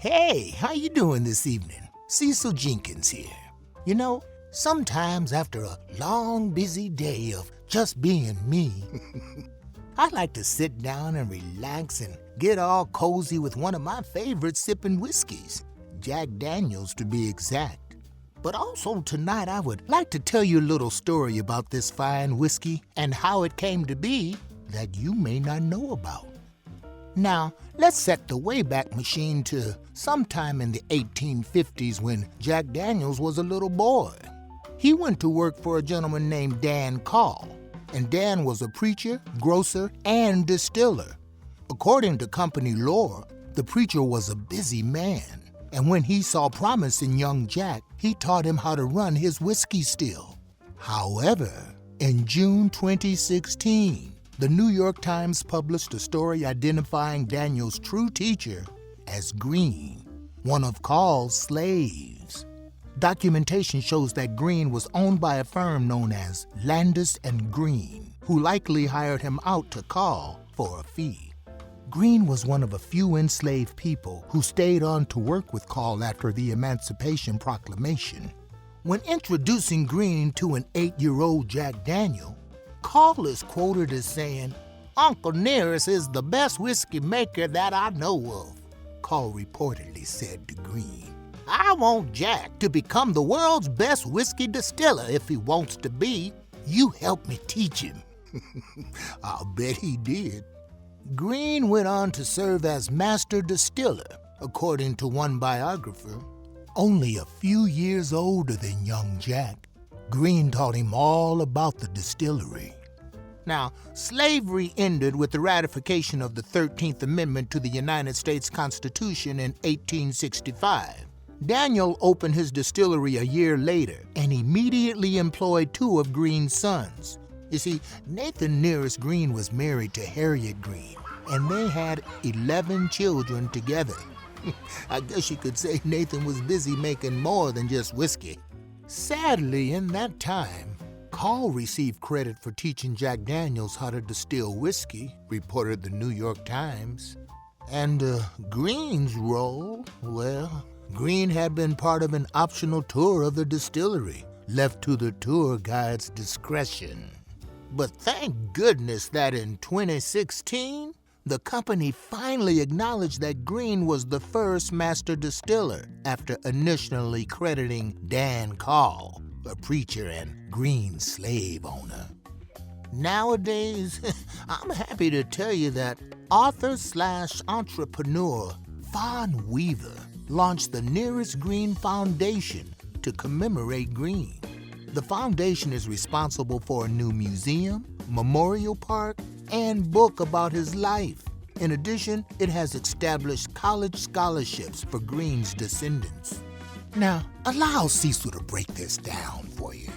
Hey, how you doing this evening? Cecil Jenkins here. You know, sometimes after a long, busy day of just being me, I like to sit down and relax and get all cozy with one of my favorite sipping whiskeys, Jack Daniels to be exact. But also tonight I would like to tell you a little story about this fine whiskey and how it came to be that you may not know about. Now, let's set the Wayback Machine to sometime in the 1850s when Jack Daniels was a little boy. He went to work for a gentleman named Dan Call, and Dan was a preacher, grocer, and distiller. According to company lore, the preacher was a busy man, and when he saw promise in young Jack, he taught him how to run his whiskey still. However, in June 2016, the New York Times published a story identifying Daniel's true teacher as Green, one of Call's slaves. Documentation shows that Green was owned by a firm known as Landis and Green, who likely hired him out to Call for a fee. Green was one of a few enslaved people who stayed on to work with Call after the Emancipation Proclamation. When introducing Green to an 8-year-old Jack Daniel, Call is quoted as saying, "Uncle Nearest is the best whiskey maker that I know of," Call reportedly said to Green. "I want Jack to become the world's best whiskey distiller if he wants to be. You help me teach him." I'll bet he did. Green went on to serve as master distiller, according to one biographer. Only a few years older than young Jack, Green taught him all about the distillery. Now, slavery ended with the ratification of the 13th Amendment to the United States Constitution in 1865. Daniel opened his distillery a year later and immediately employed 2 of Green's sons. You see, Nathan Nearest Green was married to Harriet Green, and they had 11 children together. I guess you could say Nathan was busy making more than just whiskey. Sadly, in that time, Call received credit for teaching Jack Daniels how to distill whiskey, reported the New York Times. And Green's role, well, Green had been part of an optional tour of the distillery, left to the tour guide's discretion. But thank goodness that in 2016, the company finally acknowledged that Green was the first master distiller after initially crediting Dan Call, a preacher and Green slave owner. Nowadays, I'm happy to tell you that author/entrepreneur Fawn Weaver launched the Nearest Green Foundation to commemorate Green. The foundation is responsible for a new museum, memorial park, and book about his life. In addition, it has established college scholarships for Green's descendants. Now, allow Cecil to break this down for you.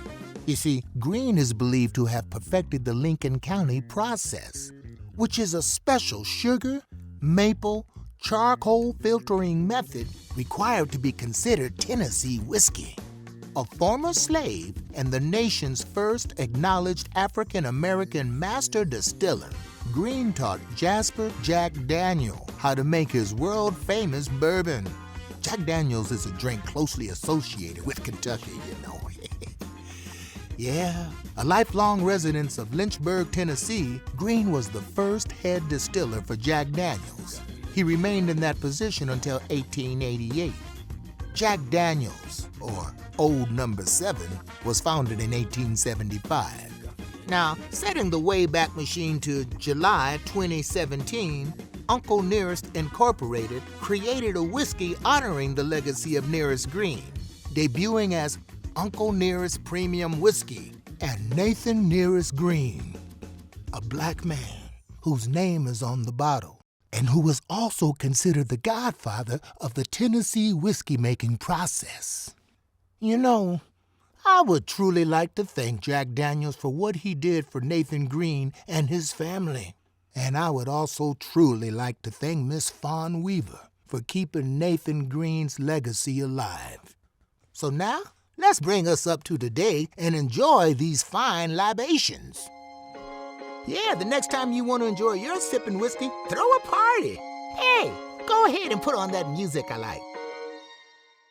You see, Green is believed to have perfected the Lincoln County process, which is a special sugar, maple, charcoal filtering method required to be considered Tennessee whiskey. A former slave and the nation's first acknowledged African-American master distiller, Green taught Jasper Jack Daniel how to make his world-famous bourbon. Jack Daniels is a drink closely associated with Kentucky, you know. Yeah, a lifelong resident of Lynchburg, Tennessee, Green was the first head distiller for Jack Daniels. He remained in that position until 1888. Jack Daniels, or Old Number 7, was founded in 1875. Now, setting the Wayback Machine to July 2017, Uncle Nearest Incorporated created a whiskey honoring the legacy of Nearest Green, debuting as Uncle Nearest Premium Whiskey and Nathan Nearest Green, a black man whose name is on the bottle and who was also considered the godfather of the Tennessee whiskey-making process. You know, I would truly like to thank Jack Daniels for what he did for Nathan Green and his family. And I would also truly like to thank Miss Fawn Weaver for keeping Nathan Green's legacy alive. So now, let's bring us up to today and enjoy these fine libations. Yeah, the next time you want to enjoy your sipping whiskey, throw a party. Hey, Go ahead and put on that music I like.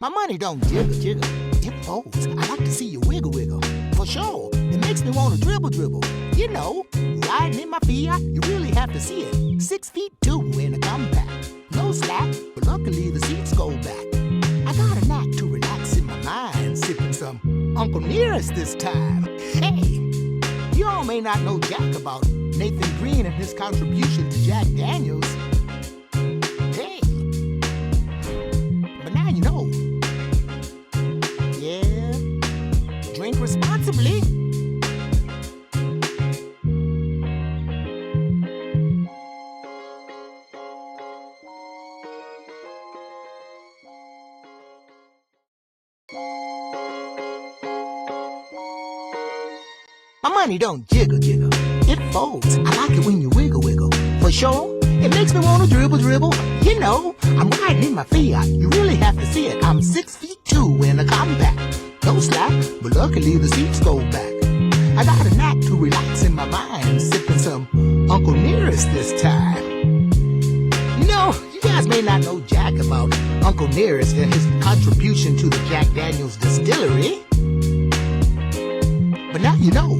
My money don't jiggle, jiggle. It folds. I like to see you wiggle, wiggle. For sure. It makes me want to dribble, dribble. You know, riding in my Fiat, you really have to see it. 6'2" in a compact. No slack, but luckily the seats go back. I got a knack to relax in my mind, sipping some Uncle Nearest this time. Hey, you all may not know jack about Nathan Green and his contribution to Jack Daniels. Hey, but now you know. Yeah, drink responsibly. My money don't jiggle, jiggle. It folds. I like it when you wiggle, wiggle. For sure, it makes me want to dribble, dribble. You know, I'm riding in my Fiat. You really have to see it. I'm 6'2" in a compact. No slack, but luckily the seats go back. I got a knack to relax in my mind, sipping some Uncle Nearest this time. You know, you guys may not know jack about Uncle Nearest and his contribution to the Jack Daniels distillery. But now you know.